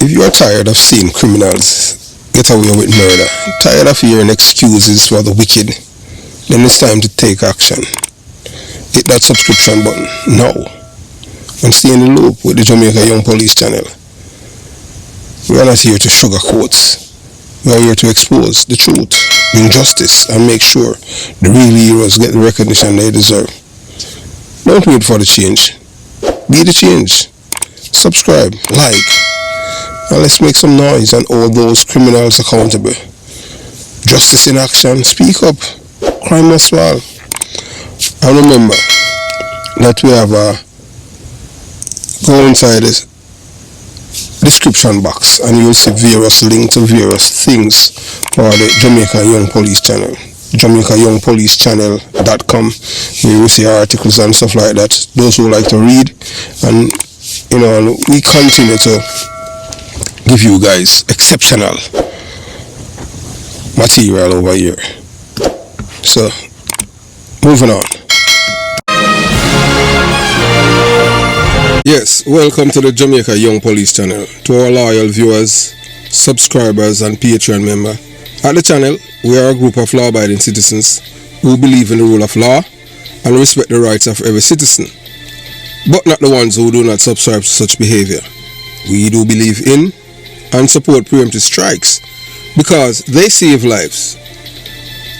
If you are tired of seeing criminals get away with murder, tired of hearing excuses for the wicked, then it's time to take action. Hit that subscription button now and stay in the loop with the Jamaica Young Police channel. We are not here to sugarcoat. We are here to expose the truth, bring justice, and make sure the real heroes get the recognition they deserve. Don't wait for the change. Be the change. Subscribe, like, and let's make some noise and hold those criminals accountable. Justice in action. Speak up. Crime must fall. And remember that we have go inside the description box and you'll see various links to various things for the Jamaica Young Police channel. JamaicaYoungPoliceChannel.com. You will see articles and stuff like that. Those who like to read, and we continue to give you guys exceptional material over here. So, moving on. Yes, welcome to the Jamaica Young Police channel. To our loyal viewers, subscribers, and Patreon members. At the channel, we are a group of law-abiding citizens who believe in the rule of law and respect the rights of every citizen, but not the ones who do not subscribe to such behavior. We do believe in and support preemptive strikes because they save lives.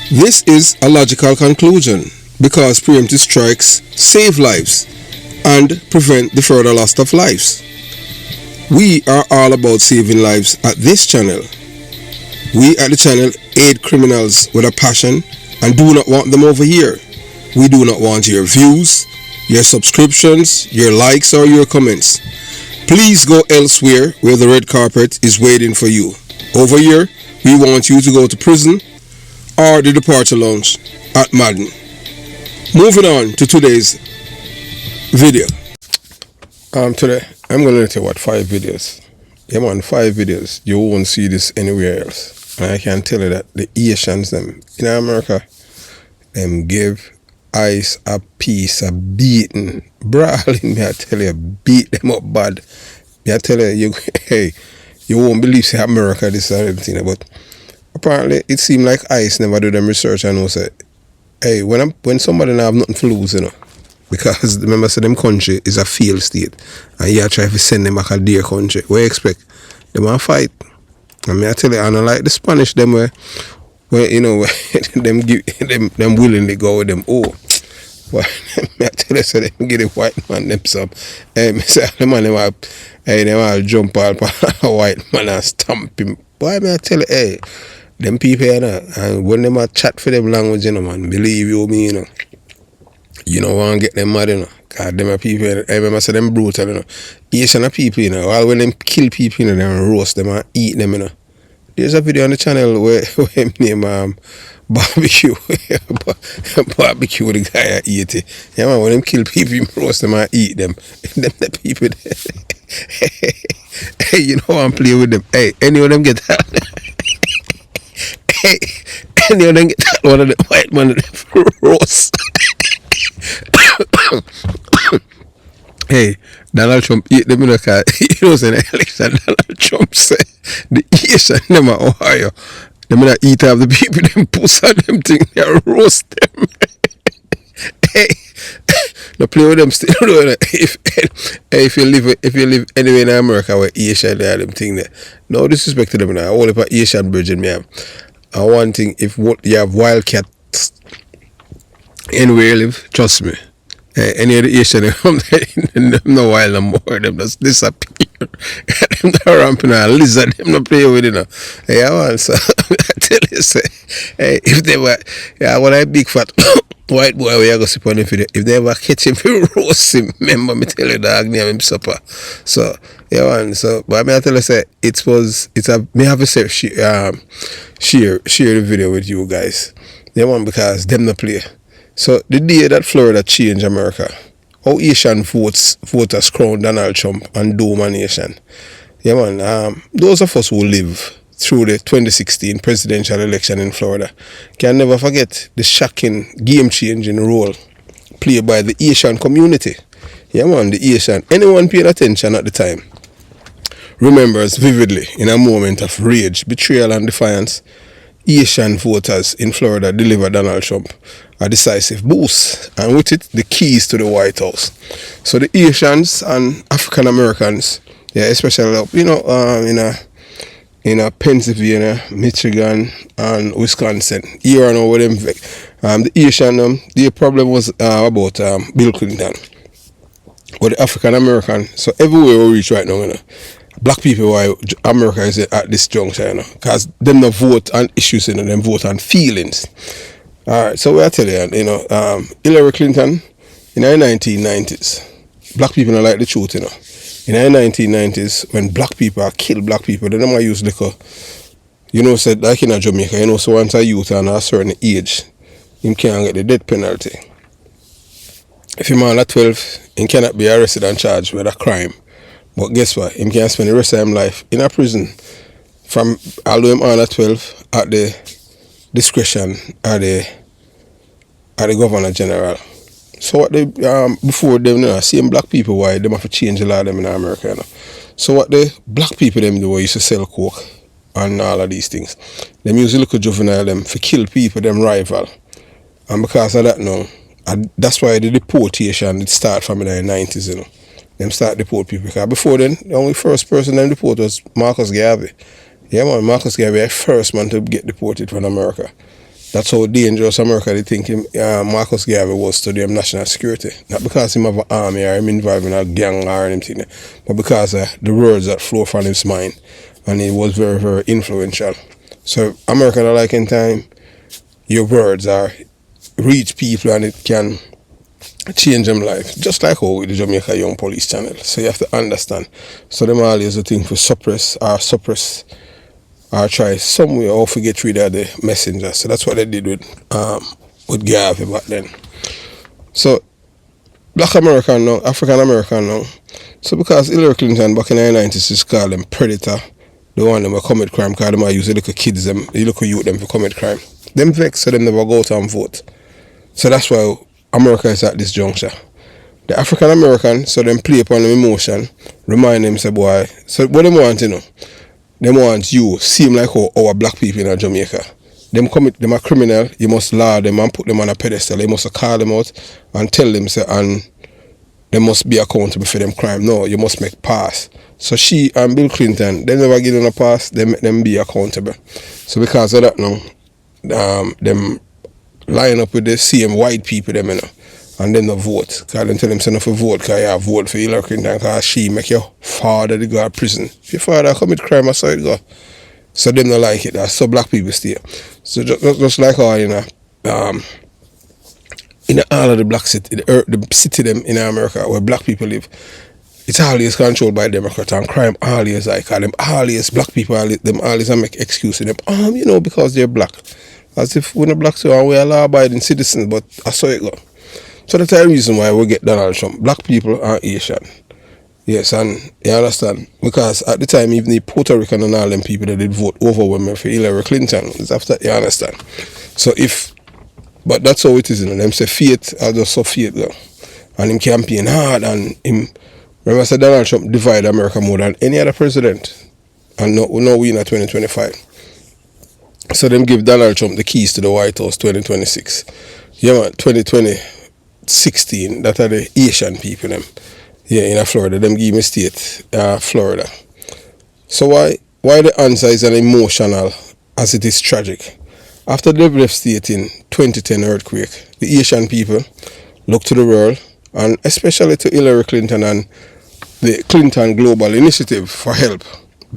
This is a logical conclusion because preemptive strikes save lives and prevent the further loss of lives. We are all about saving lives at this channel. We at the channel aid criminals with a passion and do not want them over here. We do not want your views, your subscriptions, your likes, or your comments. Please go elsewhere where the red carpet is waiting for you. Over here, we want you to go to prison or the departure lounge at Madden. Moving on to today's video. Today, I'm going to let you watch 5 videos. Yeah man, 5 videos. You won't see this anywhere else. And I can tell you that the Asians, them in America, them give ICE a piece of beating. Brawling, me I tell you, beat them up bad. Me I tell you, hey, you won't believe say America this and everything. But apparently, it seemed like ICE never do them research and know say, hey, when somebody don't have nothing to lose, because remember, say them country is a failed state, and you try to send them back to their country. What you expect? They want to fight. I mean, I tell you, I don't like the Spanish, them where them give them willingly go with them. Oh, but I tell you, so they give the white man them some. Me say the man them all jump out a white man and stamp him. Boy, me I tell you, hey, them people, and when them a chat for them language, man, believe you me, you don't want to get them mad, God, them are people, I remember say them brutal, Asian people, all when them kill people, them roast them and eat them, There's a video on the channel where him name barbecue, barbecue the guy and eat it. Yeah man, when them kill people, him roast them and eat them. Them the people, hey, you know I'm playing with them. Hey, any of them get that? Hey, any of them get that one of the white man roast? Hey, Donald Trump eat them in the car. You know, in the election, Donald Trump said the Asian them at Ohio, them not eat of the people, them puss on them thing, they roast them. Hey, no play with them still. If you live anywhere in America where Asian they have them thing there, no disrespect to them now. All about Asian virgin me have. And one thing, if you have wildcats anywhere you live, trust me. Any of the Asian, them no wild no more, them just disappear. Them not ramping a lizard, them not play with it. Yeah, man, so I tell you, say, hey, if they were, when I big fat white boy, we are going to sit on him for if they ever catch him, we roast him. Remember, me tell you, dog, name him supper. So, yeah, man, so, but I tell you, say, me have to say, share the video with you guys. Yeah, man, because them not play. So the day that Florida changed America, how Asian voters crowned Donald Trump and domination. Yeah man, those of us who live through the 2016 presidential election in Florida can never forget the shocking game-changing role played by the Asian community. Yeah man, the Asian, anyone paying attention at the time remembers vividly in a moment of rage, betrayal and defiance, Asian voters in Florida delivered Donald Trump a decisive boost, and with it, the keys to the White House. So the Asians and African Americans, yeah, especially in Pennsylvania, Michigan, and Wisconsin, here and over them, the Asian, the problem was about Bill Clinton, but the African American. So everywhere we reach right now, black people, why America is at this juncture, because them not vote on issues, them vote on feelings. All right, so I tell you, Hillary Clinton in the 1990s, black people don't like the truth, In the 1990s, when black people kill black people, they don't use liquor. Said like in Jamaica, so once a youth and a certain age, him can't get the death penalty. If you're man at 12, he cannot be arrested and charged with a crime. But guess what? He can spend the rest of his life in a prison from although him on at 12 at the discretion of the Governor General. So what they before them same black people why them have to change the law them in America. So what the black people them do used to sell coke and all of these things. Them use local juvenile them for kill people them rival. And because of that now, that's why the deportation it start from in the 90s, Them start deport people. Because before then, the only first person them deport was Marcus Garvey. Yeah man, Marcus Garvey was the first man to get deported from America. That's how dangerous America they think Marcus Garvey was to them national security. Not because him have an army or him involved in a gang or anything, but because of the words that flow from his mind. And he was very, very influential. So America don't like in time, your words are reach people and it can change them life. Just like how with the Jamaica Young Police channel. So you have to understand. So them always a thing for suppress or try some way or forget rid of the messenger. So that's what they did with Garvey back then. So black American now, African American now. So because Hillary Clinton back in the 90s just called them predator, the one them a commit crime because them use the little kids them, the little youth them for commit crime. Them vex so them never go out and vote. So that's why America is at this juncture. The African American, so them play upon them emotion, remind them say boy, so what them want, Them want you seem like how our black people in Jamaica. Them a criminal, you must law them and put them on a pedestal. You must call them out and tell them say and they must be accountable for them crime. No, you must make pass. So she and Bill Clinton, they never give them a pass, they make them be accountable. So because of that now, them line up with the same white people them, and then they vote. Because them tell them send up a vote because you have vote for Hillary Clinton because she make your father to go to prison. If your father commit crime, I saw it go. So them don't like it. That's so black people stay. So just like how in all of the black city, the city them in America where black people live, it's always controlled by Democrats and crime always like them always black people them always make excuses them because they're black. As if we're not black so we're law abiding citizens, but I saw it go. So that's the reason why we get Donald Trump. Black people are Asian. Yes, and you understand? Because at the time, even the Puerto Rican and all them people that did vote overwhelmingly for Hillary Clinton. It's after you understand. So but that's how it is, Them say faith, I just saw faith though. And him campaign hard and him, remember I said Donald Trump divide America more than any other president. And no we in 2025. So them give Donald Trump the keys to the White House 2026. Yeah man, 2016, that are the Asian people them. Yeah, in Florida. Them give me state, Florida. So why the answer is an emotional as it is tragic? After the devastating 2010 earthquake, the Asian people look to the world and especially to Hillary Clinton and the Clinton Global Initiative for help.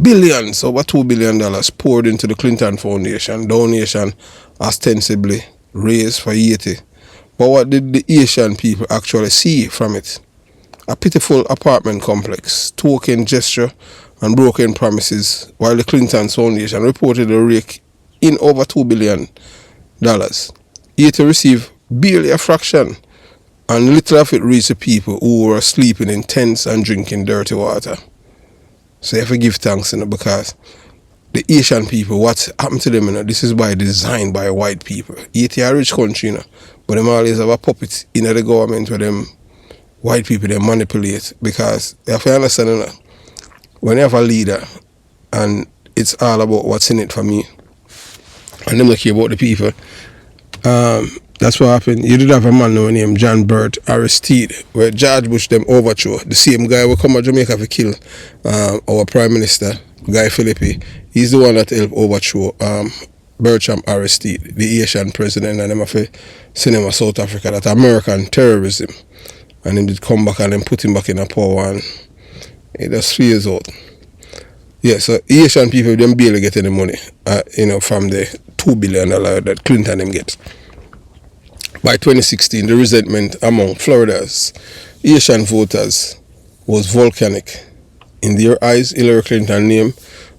Billions, over $2 billion poured into the Clinton Foundation, donation ostensibly raised for Haiti. But what did the Asian people actually see from it? A pitiful apartment complex, token gesture and broken promises, while the Clinton Foundation reported a rake in over $2 billion. Haiti received barely a fraction, and little of it reached the people who were sleeping in tents and drinking dirty water. So you have to give thanks, because the Asian people, what's happened to them, this is by design by white people. Haiti is a rich country, but them always have a puppet in the government where them white people they manipulate, because you have to understand, when you have a leader and it's all about what's in it for me, and them not care about the people, that's what happened. You did have a man named John Burt Aristide, where George Bush them overthrow. The same guy will come to Jamaica to kill our Prime Minister, Guy Philippi. He's the one that helped overthrow Bertram Aristide, the Asian president, and them have to send him to South Africa. That American terrorism. And then did come back and then put him back in a power, and it just feels out. Yeah, so Asian people, them barely get any money, from the $2 billion that Clinton them get. By 2016, the resentment among Florida's Asian voters was volcanic. In their eyes, Hillary Clinton's name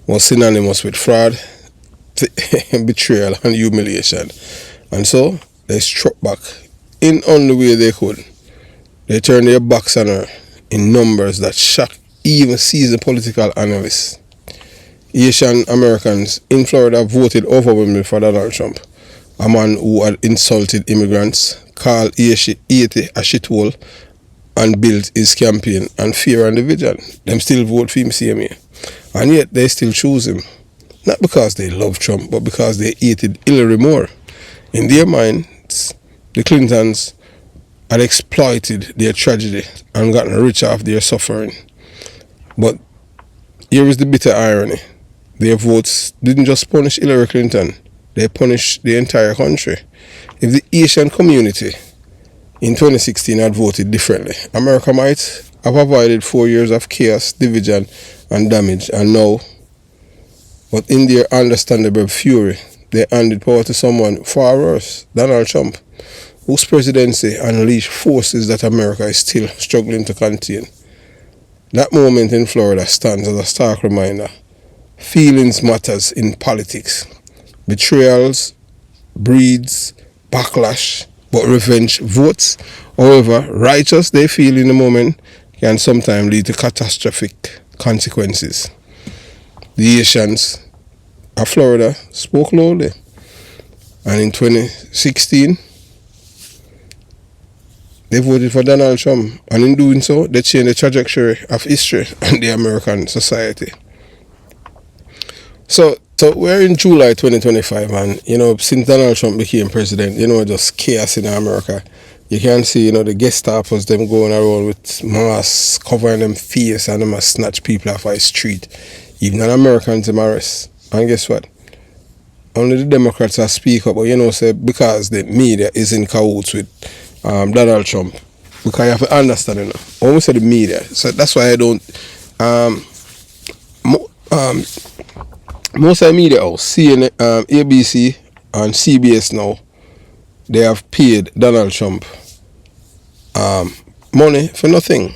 was synonymous with fraud, betrayal, and humiliation. And so, they struck back in only way they could. They turned their backs on her in numbers that shocked even seasoned political analysts. Asian Americans in Florida voted overwhelmingly for Donald Trump, a man who had insulted immigrants, called Haiti a shithole, and built his campaign on fear and division. Them still vote for him same year. And yet they still choose him. Not because they love Trump, but because they hated Hillary more. In their minds, the Clintons had exploited their tragedy and gotten rich off their suffering. But here is the bitter irony. Their votes didn't just punish Hillary Clinton, they punished the entire country. If the Asian community in 2016 had voted differently, America might have avoided 4 years of chaos, division, and damage. And now, but in their understandable fury, they handed power to someone far worse, Donald Trump, whose presidency unleashed forces that America is still struggling to contain. That moment in Florida stands as a stark reminder. Feelings matters in politics. Betrayals breeds backlash, but revenge votes, however righteous they feel in the moment, can sometimes lead to catastrophic consequences. The Asians of Florida spoke loudly, and in 2016 they voted for Donald Trump, and in doing so they changed the trajectory of history and the American society. So we're in July 2025, and since Donald Trump became president, just chaos in America. You can see, the Gestapos them going around with masks covering them face, and them snatch people off the street. Even Americans them arrest. And guess what? Only the Democrats are speak up, but say because the media is in cahoots with Donald Trump. Because you have to understand, when we say the media, so that's why I don't most of the media house, CNN, ABC and CBS now, they have paid Donald Trump money for nothing.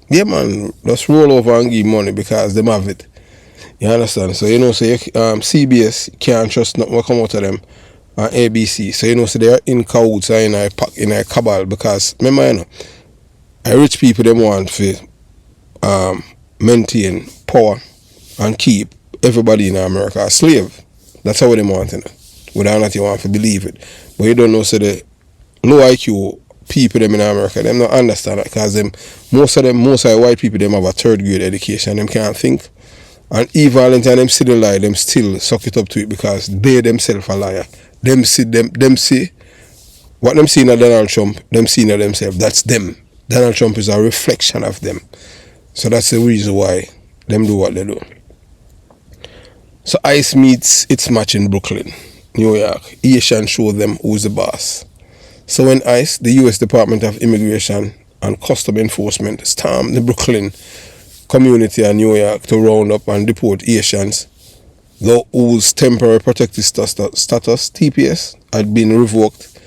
Yeah, man, just roll over and give money because they have it. You understand? So CBS can't trust nothing will come out of them, and ABC. So so they are in cahoots and in a cabal, because remember, rich people them want to maintain power and keep everybody in America a slave. That's how they want it. Whether or not you want to believe it. But you don't know, so the low IQ people them in America, them don't understand that, because most of the white people them have a third grade education, them can't think. And even Valentine them still lie, them still suck it up to it, because they themselves are liar. Them see what them see in Donald Trump, them see in themselves. That's them. Donald Trump is a reflection of them. So that's the reason why them do what they do. So ICE meets its match in Brooklyn, New York. Asian show them who's the boss. So when ICE, the US Department of Immigration and Custom Enforcement, stormed the Brooklyn community in New York to round up and deport Asians, whose temporary protected status, TPS, had been revoked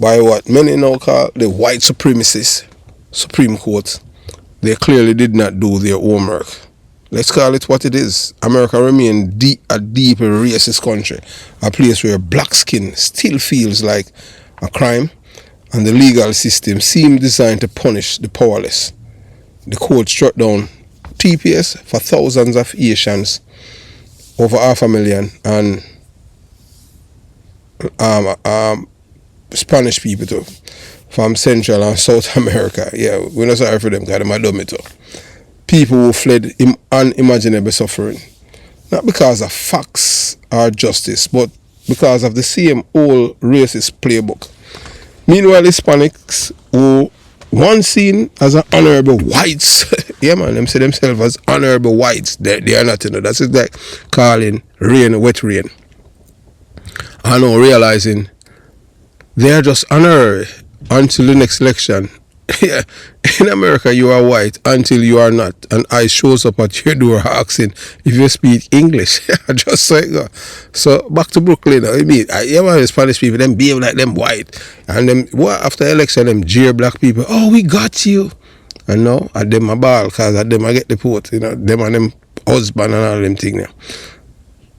by what many now call the white supremacists, Supreme Court, they clearly did not do their homework. Let's call it what it is. America remains a deeply racist country, a place where black skin still feels like a crime, and the legal system seems designed to punish the powerless. The court struck down TPS for thousands of Asians, over 500,000, and Spanish people too, from Central and South America. Yeah, we're not sorry for them, because they're dumb too. people who fled unimaginable suffering, not because of facts or justice, but because of the same old racist playbook. Meanwhile, Hispanics who once seen as an honorable whites, yeah man, them say themselves as honorable whites. They are not, That's like calling rain wet rain. I know, realizing they are just honorary until the next election. Yeah, in America you are white until you are not, and I shows up at your door asking if you speak English. Just like that. So back to Brooklyn. I mean, the Spanish people them behave like them white, and them after election them jeer black people. Oh, we got you, and now at them a ball cause at them I get the vote. Them and them husband and all them thing now.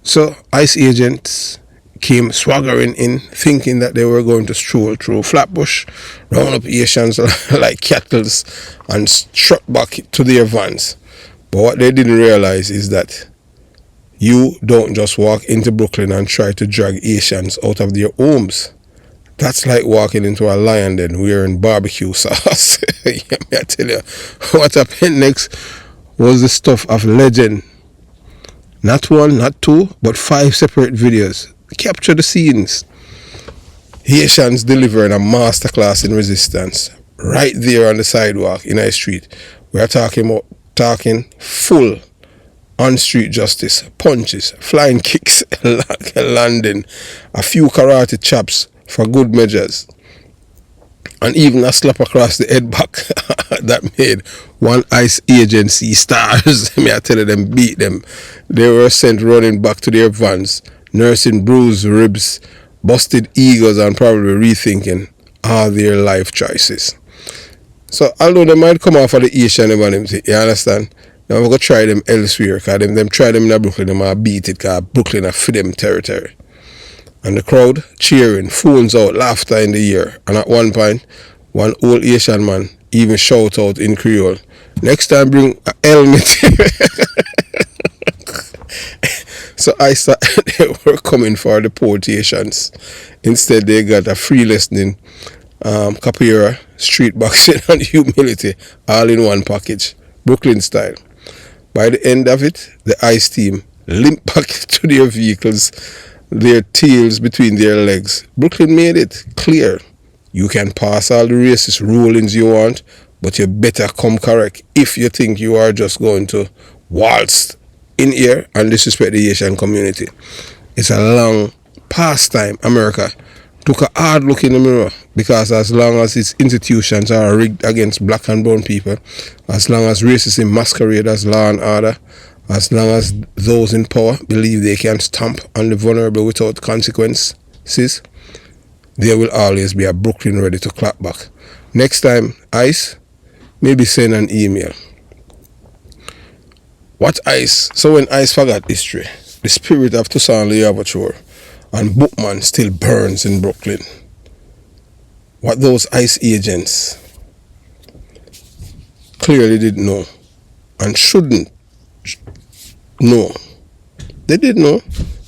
So ICE agents came swaggering in, thinking that they were going to stroll through Flatbush, round up Haitians like cattle, and strut back to their vans. But what they didn't realize is that you don't just walk into Brooklyn and try to drag Haitians out of their homes. That's like walking into a lion den wearing barbecue sauce. Yeah, I tell you, what happened next was the stuff of legend. Not one, not two, but 5 separate videos capture the scenes. Haitians delivering a masterclass in resistance right there on the sidewalk in our street. We are talking full on-street justice, punches, flying kicks, landing, a few karate chops for good measures, and even a slap across the head back that made one ICE agency stars. I tell you, them beat them. They were sent running back to their vans, nursing bruised ribs, busted egos, and probably rethinking all their life choices. So although they might come off of the Asian, you understand? Now we're going to try them elsewhere, because them try them in Brooklyn, they might beat it, because Brooklyn are for them territory. And the crowd cheering, phones out, laughter in the air. And at one point, one old Asian man even shout out in Creole, next time bring a helmet. So I thought they were coming for the deportations. Instead, they got a free lesson in capoeira, street boxing, and humility, all in one package, Brooklyn style. By the end of it, the ICE team limped back to their vehicles, their tails between their legs. Brooklyn made it clear. You can pass all the racist rulings you want, but you better come correct if you think you are just going to waltz in here and disrespect the Asian community. It's a long past time America took a hard look in the mirror, because as long as its institutions are rigged against black and brown people, as long as racism masquerade as law and order, as long as those in power believe they can stamp on the vulnerable without consequences, there will always be a Brooklyn ready to clap back. Next time, ICE, maybe send an email. What ICE? So when ICE forgot history, the spirit of Toussaint Louverture and Bookman still burns in Brooklyn. What those ICE agents clearly didn't know and shouldn't know. They did know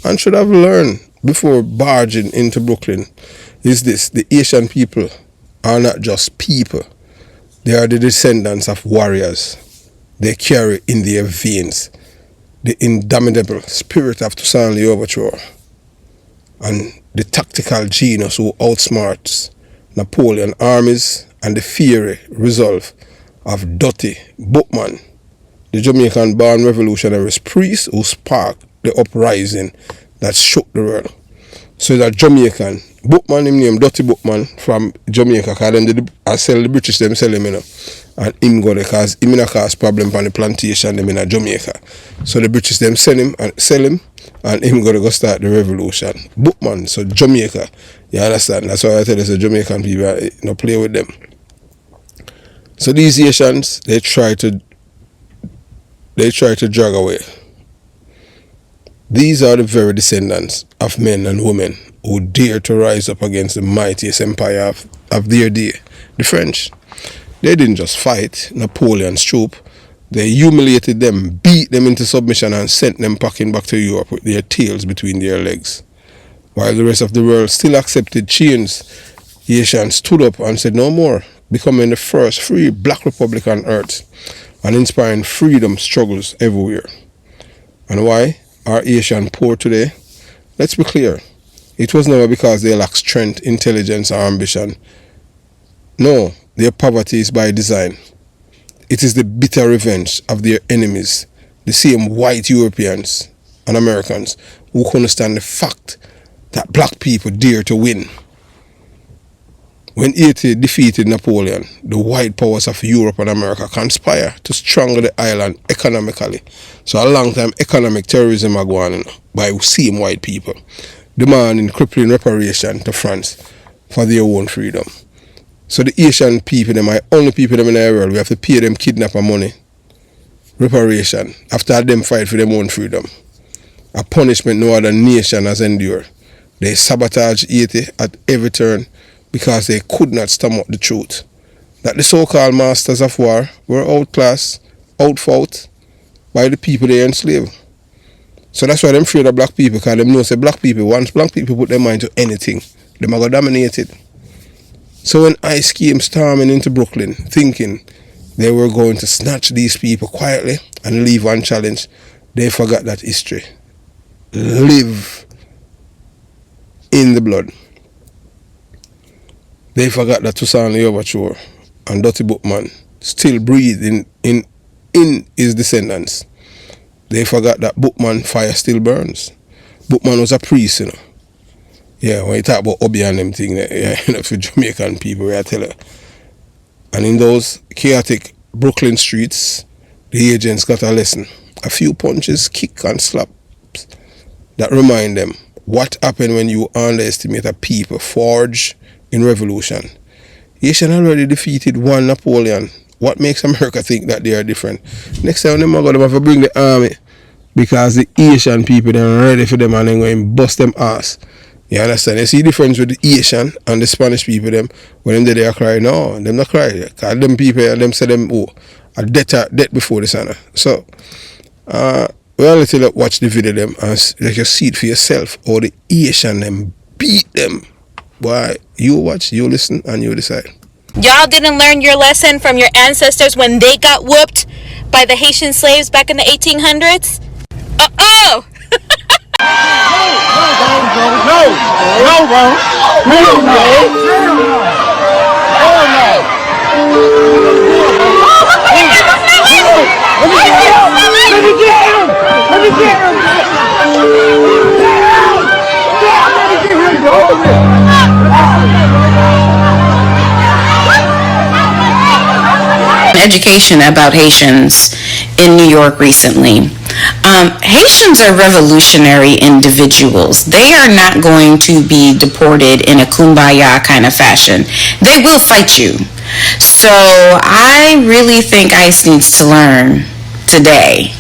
and should have learned before barging into Brooklyn is this: the Asian people are not just people. They are the descendants of warriors. They carry in their veins the indomitable spirit of Toussaint Louverture and the tactical genius who outsmarts Napoleon armies, and the fiery resolve of Dottie Bookman, the Jamaican-born revolutionary priest who sparked the uprising that shook the world. So that Jamaican Bookman, him name Dottie Bookman from Jamaica, because I sell the British, them sell him, and him go there because him in a cause problem on the plantation them in Jamaica. So the British them sell him, and him go start the revolution. Bookman, so Jamaica, you understand? That's why I tell you, so Jamaican people, play with them. So these Asians, they try to drag away. These are the very descendants of men and women who dare to rise up against the mightiest empire of their day, the French. They didn't just fight Napoleon's troop. They humiliated them, beat them into submission, and sent them packing back to Europe with their tails between their legs. While the rest of the world still accepted chains, Haitians stood up and said no more, becoming the first free black republic on earth. and inspiring freedom struggles everywhere. And why are Asian poor today? Let's be clear. It was never because they lack strength, intelligence, or ambition. No, their poverty is by design. It is the bitter revenge of their enemies, the same white Europeans and Americans who couldn't understand the fact that black people dare to win. When Haiti defeated Napoleon, the white powers of Europe and America conspire to strangle the island economically. So a long time economic terrorism are going on by same white people, demanding crippling reparation to France for their own freedom. So the Asian people, them are only people them in the world, we have to pay them kidnapper money, reparation, after them fight for their own freedom. A punishment no other nation has endured. They sabotage Haiti at every turn because they could not stomach the truth that the so-called masters of war were outclassed, outfought by the people they enslaved. So that's why them afraid of black people, because them know say black people, once black people put their mind to anything, them are going to dominate it. So when ICE came storming into Brooklyn, thinking they were going to snatch these people quietly and leave unchallenged, they forgot that history live in the blood. They forgot that Toussaint Louverture and Dutty Bookman still breathe in his descendants. They forgot that Bookman fire still burns. Bookman was a priest, you know. Yeah, when you talk about Obi and them thing, yeah, you know, for Jamaican people, I tell you. And in those chaotic Brooklyn streets, the agents got a lesson. A few punches, kick and slaps that remind them what happened when you underestimate a people forged in revolution. Haitian already defeated one Napoleon. What makes America think that they are different? Next time them are going to have to bring the army, because the Asian people they're ready for them and they're going to bust them ass. You understand? You see the difference with the Asian and the Spanish people them when they are crying. No, them not cry. Because them people them say them a debt before the sun. So well, let you watch the video them and let you see it for yourself, or the Asian them beat them. Why? You watch, you listen, and you decide. Y'all didn't learn your lesson from your ancestors when they got whooped by the Haitian slaves back in the 1800s? Uh-oh! Education about Haitians in New York recently. Haitians are revolutionary individuals. They are not going to be deported in a kumbaya kind of fashion. They will fight you. So I really think ICE needs to learn today.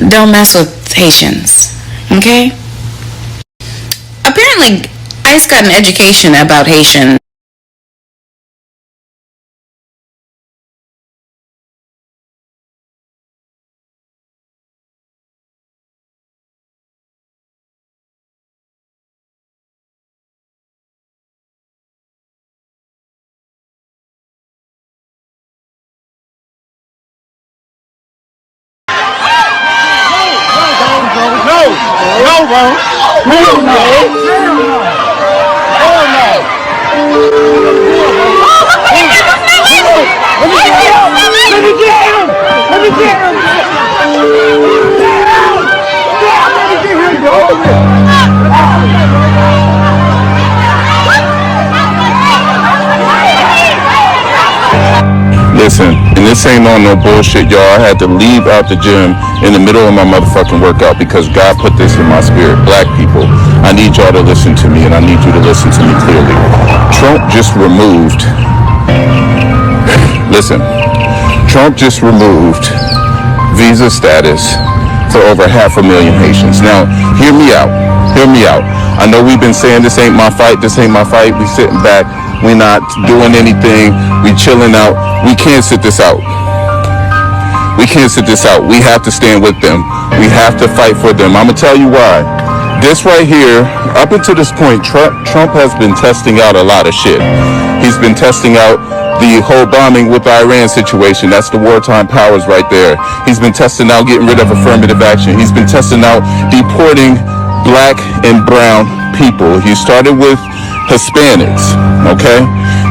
Don't mess with Haitians, okay? Apparently, ICE got an education about Haitians. Listen, and this ain't on no bullshit, y'all. I had to leave out the gym in the middle of my motherfucking workout because God put this in my spirit. Black people, I need y'all to listen to me, and I need you to listen to me clearly. Trump just removed visa status for over 500,000 Haitians. Now, hear me out. I know we've been saying this ain't my fight. We sitting back. We not doing anything. We chilling out. We can't sit this out. We have to stand with them. We have to fight for them. I'm going to tell you why. This right here, up until this point, Trump has been testing out a lot of shit. He's been testing out The whole bombing with Iran situation, that's the wartime powers right there. He's been testing out getting rid of affirmative action. He's been testing out deporting black and brown people. He started with Hispanics, okay?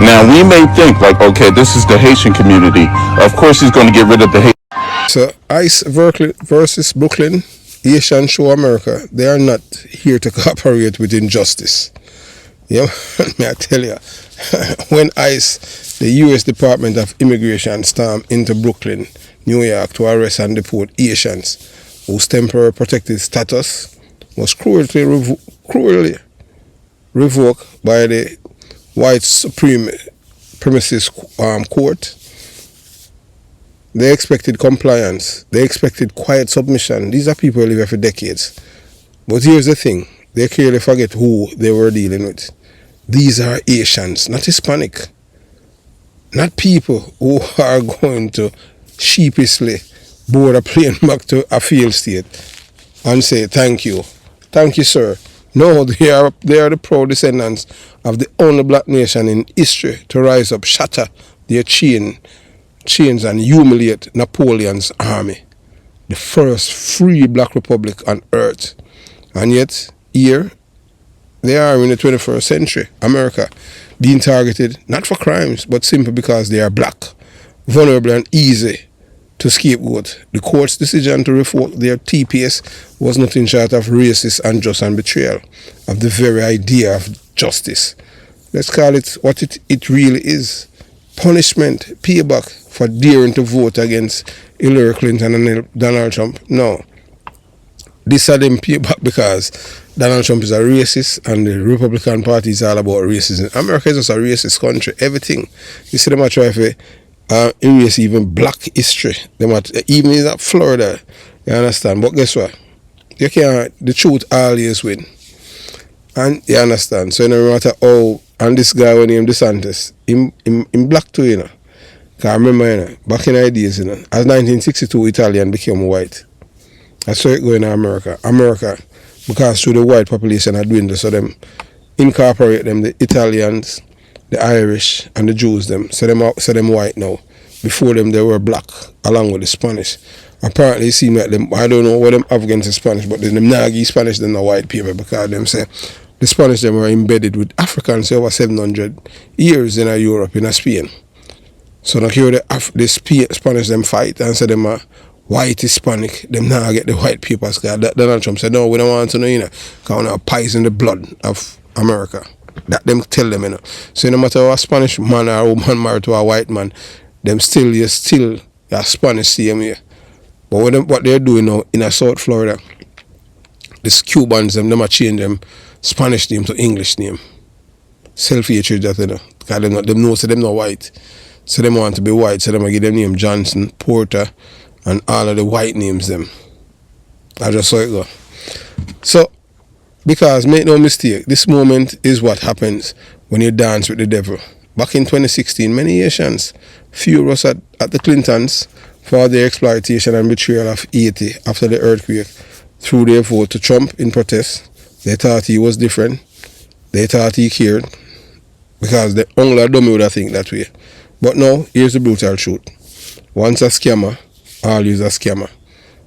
Now, we may think like, okay, this is the Haitian community. Of course he's going to get rid of the Haitian. So ICE versus Brooklyn, Haitian show America, they are not here to cooperate with injustice. Yeah, may I tell you, when ICE, the U.S. Department of Immigration, stormed into Brooklyn, New York, to arrest and deport Haitians whose temporary protected status was cruelly revoked by the white supremacist court, they expected compliance. They expected quiet submission. These are people who live here for decades. But here's the thing. They clearly forget who they were dealing with. These are Asians, not Hispanic. Not people who are going to sheepishly board a plane back to a failed state and say, thank you. Thank you, sir. No, they are the proud descendants of the only black nation in history to rise up, shatter their chains and humiliate Napoleon's army. The first free black republic on earth. And yet, here, they are in the 21st century, America, being targeted not for crimes, but simply because they are black, vulnerable and easy to scapegoat. The court's decision to revoke their TPS was nothing short of racist, unjust and betrayal of the very idea of justice. Let's call it what it really is. Punishment, payback for daring to vote against Hillary Clinton and Donald Trump. No. This are them payback because Donald Trump is a racist and the Republican Party is all about racism. America is just a racist country. Everything. You see them a try to erase even black history. Even in Florida, you understand. But guess what? You can't, the truth always win. And you understand. So no matter how, and this guy when named DeSantis, in black too, you know. Because I remember, you know, back in the days, you know, as 1962 Italian became white. I saw it going in America. Because through the white population are doing this, so them incorporate them, the Italians, the Irish, and the Jews them. So them white now. Before them they were black, along with the Spanish. Apparently it seems like them, I don't know what them have against the Spanish, but them Nagi Spanish than the white people, because them say the Spanish them were embedded with Africans over 700 years in Europe, in Spain. So now here the Spanish them fight and say them are white Hispanic, them now get the white papers. Donald Trump said, no, we don't want to know, you know, because we poison the blood of America. That them tell them, you know. So no matter how a Spanish man or woman married to a white man, them still a Spanish same here. But what they're doing now in South Florida, these Cubans, them are change them Spanish name to English name. Self-hatred that, you know. Because them know, so them not white. So them want to be white, so them give them name Johnson, Porter, and all of the white names them. I just saw it go. So, because make no mistake, this moment is what happens when you dance with the devil. Back in 2016, many Haitians furious at the Clintons for their exploitation and betrayal of Haiti after the earthquake through their vote to Trump in protest. They thought he was different. They thought he cared. Because the only a dummy would have think that way. But now, here's the brutal truth. Once a scammer, always a scammer.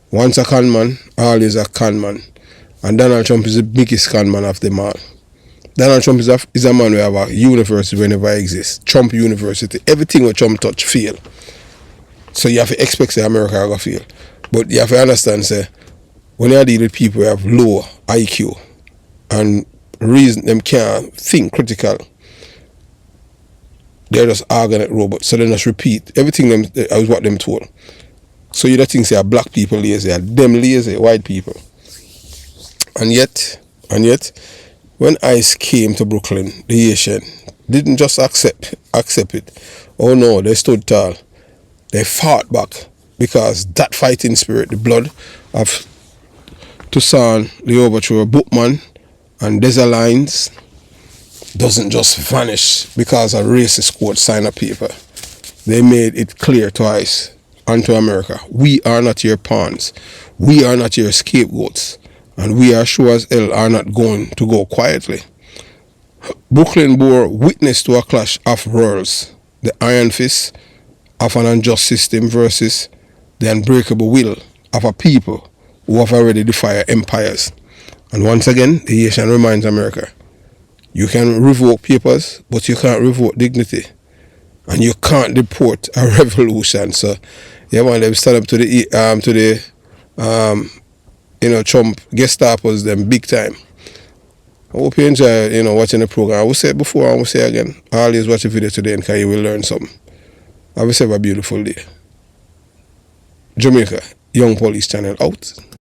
Once a con man, always a con man. And Donald Trump is the biggest con man of them all. Donald Trump is a man who have a university whenever it exists. Trump University. Everything with Trump touch fail. So you have to expect say America will fail. But you have to understand, say, when you deal with people who have low IQ and reason them can't think critical, they're just organic robots. So they just repeat everything them is what them told. So you don't think say black people lazy, are them lazy white people. And yet, when ICE came to Brooklyn, the Haitian didn't just accept it. Oh no, they stood tall. They fought back because that fighting spirit, the blood of Toussaint Louverture, Bookman, and Desalines doesn't just vanish because a racist court signed a paper. They made it clear to ICE and to America, we are not your pawns. We are not your scapegoats. And we are sure as hell are not going to go quietly. Brooklyn bore witness to a clash of worlds. the iron fist of an unjust system versus the unbreakable will of a people who have already defied empires. And once again, the Haitian reminds America, you can revoke papers, but you can't revoke dignity. And you can't deport a revolution. So, yeah, man, they stand up to the Trump Gestapos them big time. I hope you enjoy, watching the program. I will say it before, I will say it again. Always watch the video today because you will learn something. Have yourself a beautiful day. Jamaica, Young Police Channel out.